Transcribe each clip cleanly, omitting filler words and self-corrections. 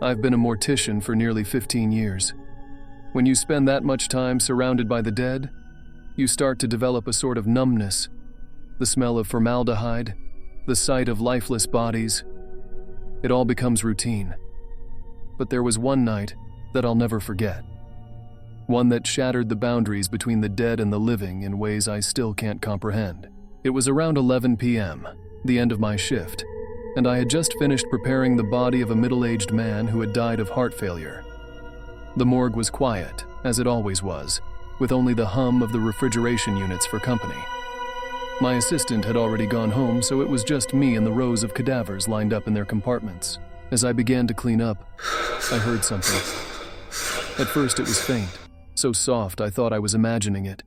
I've been a mortician for nearly 15 years. When you spend that much time surrounded by the dead, you start to develop a sort of numbness. The smell of formaldehyde, the sight of lifeless bodies, it all becomes routine. But there was one night that I'll never forget. One that shattered the boundaries between the dead and the living in ways I still can't comprehend. It was around 11 p.m., the end of my shift, and I had just finished preparing the body of a middle-aged man who had died of heart failure. The morgue was quiet, as it always was, with only the hum of the refrigeration units for company. My assistant had already gone home, so it was just me and the rows of cadavers lined up in their compartments. As I began to clean up, I heard something. At first it was faint, so soft I thought I was imagining it.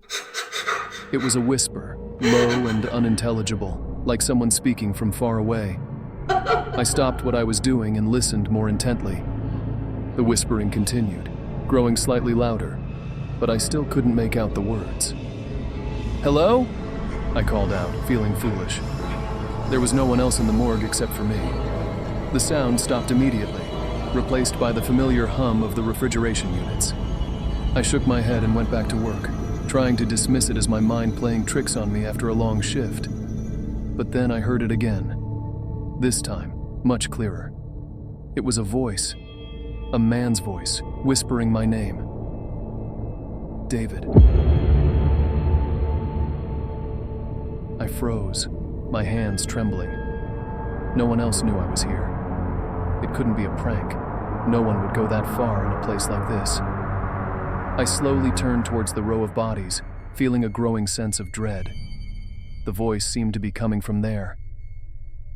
It was a whisper, low and unintelligible, like someone speaking from far away. I stopped what I was doing and listened more intently. The whispering continued, growing slightly louder, but I still couldn't make out the words. "Hello?" I called out, feeling foolish. There was no one else in the morgue except for me. The sound stopped immediately, replaced by the familiar hum of the refrigeration units. I shook my head and went back to work, trying to dismiss it as my mind playing tricks on me after a long shift. But then I heard it again. This time, much clearer. It was a voice, a man's voice, whispering my name. David. I froze, my hands trembling. No one else knew I was here. It couldn't be a prank. No one would go that far in a place like this. I slowly turned towards the row of bodies, feeling a growing sense of dread. The voice seemed to be coming from there.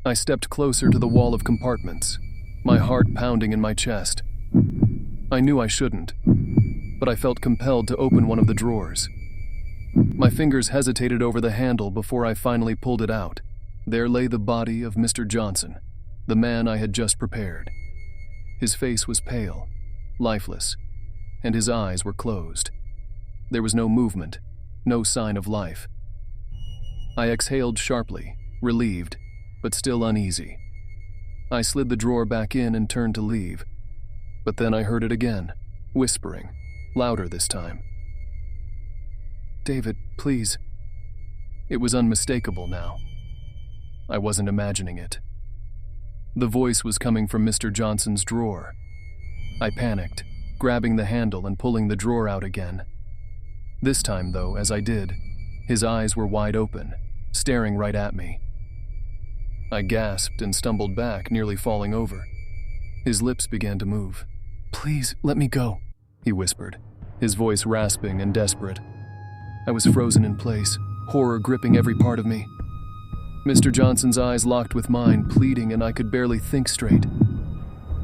I stepped closer to the wall of compartments, my heart pounding in my chest. I knew I shouldn't, but I felt compelled to open one of the drawers. My fingers hesitated over the handle before I finally pulled it out. There lay the body of Mr. Johnson, the man I had just prepared. His face was pale, lifeless, and his eyes were closed. There was no movement, no sign of life. I exhaled sharply, relieved, but still uneasy. I slid the drawer back in and turned to leave, but then I heard it again, whispering, louder this time. "David, please." It was unmistakable now. I wasn't imagining it. The voice was coming from Mr. Johnson's drawer. I panicked, grabbing the handle and pulling the drawer out again. This time, though, as I did, his eyes were wide open, staring right at me. I gasped and stumbled back, nearly falling over. His lips began to move. "Please, let me go," he whispered, his voice rasping and desperate. I was frozen in place, horror gripping every part of me. Mr. Johnson's eyes locked with mine, pleading, and I could barely think straight.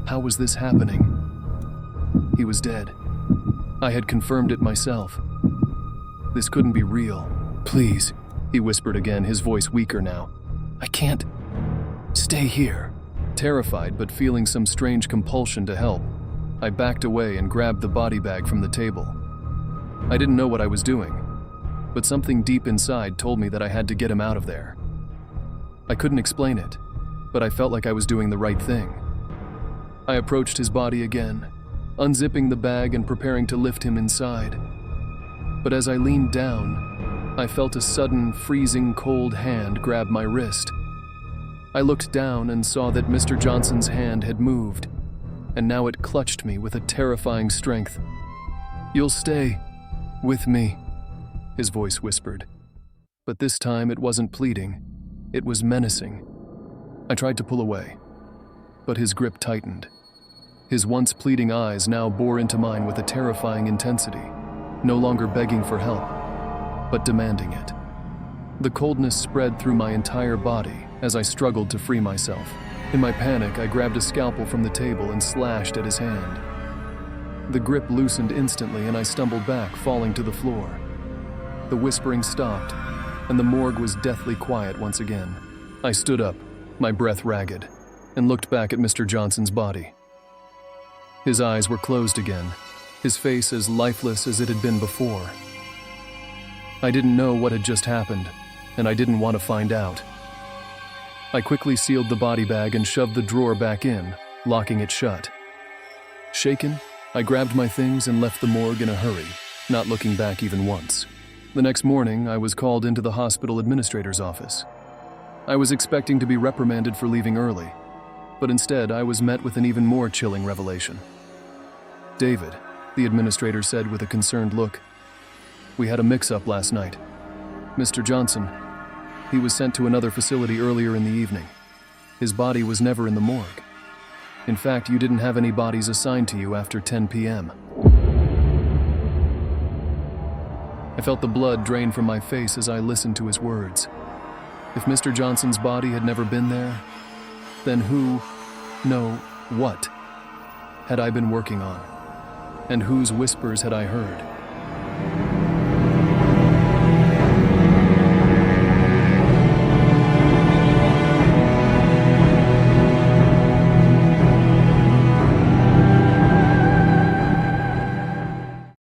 How was this happening? He was dead. I had confirmed it myself. This couldn't be real. "Please," he whispered again, his voice weaker now. "I can't. Stay here." Terrified but feeling some strange compulsion to help, I backed away and grabbed the body bag from the table. I didn't know what I was doing, but something deep inside told me that I had to get him out of there. I couldn't explain it, but I felt like I was doing the right thing. I approached his body again, unzipping the bag and preparing to lift him inside. But as I leaned down, I felt a sudden, freezing cold hand grab my wrist. I looked down and saw that Mr. Johnson's hand had moved, and now it clutched me with a terrifying strength. "You'll stay with me," his voice whispered. But this time it wasn't pleading, it was menacing. I tried to pull away, but his grip tightened. His once pleading eyes now bore into mine with a terrifying intensity, no longer begging for help, but demanding it. The coldness spread through my entire body as I struggled to free myself. In my panic, I grabbed a scalpel from the table and slashed at his hand. The grip loosened instantly and I stumbled back, falling to the floor. The whispering stopped, and the morgue was deathly quiet once again. I stood up, my breath ragged, and looked back at Mr. Johnson's body. His eyes were closed again, his face as lifeless as it had been before. I didn't know what had just happened, and I didn't want to find out. I quickly sealed the body bag and shoved the drawer back in, locking it shut. Shaken, I grabbed my things and left the morgue in a hurry, not looking back even once. The next morning, I was called into the hospital administrator's office. I was expecting to be reprimanded for leaving early, but instead I was met with an even more chilling revelation. "David," the administrator said with a concerned look, "we had a mix-up last night. Mr. Johnson, he was sent to another facility earlier in the evening. His body was never in the morgue. In fact, you didn't have any bodies assigned to you after 10 p.m. I felt the blood drain from my face as I listened to his words. If Mr. Johnson's body had never been there, then what had I been working on? And whose whispers had I heard?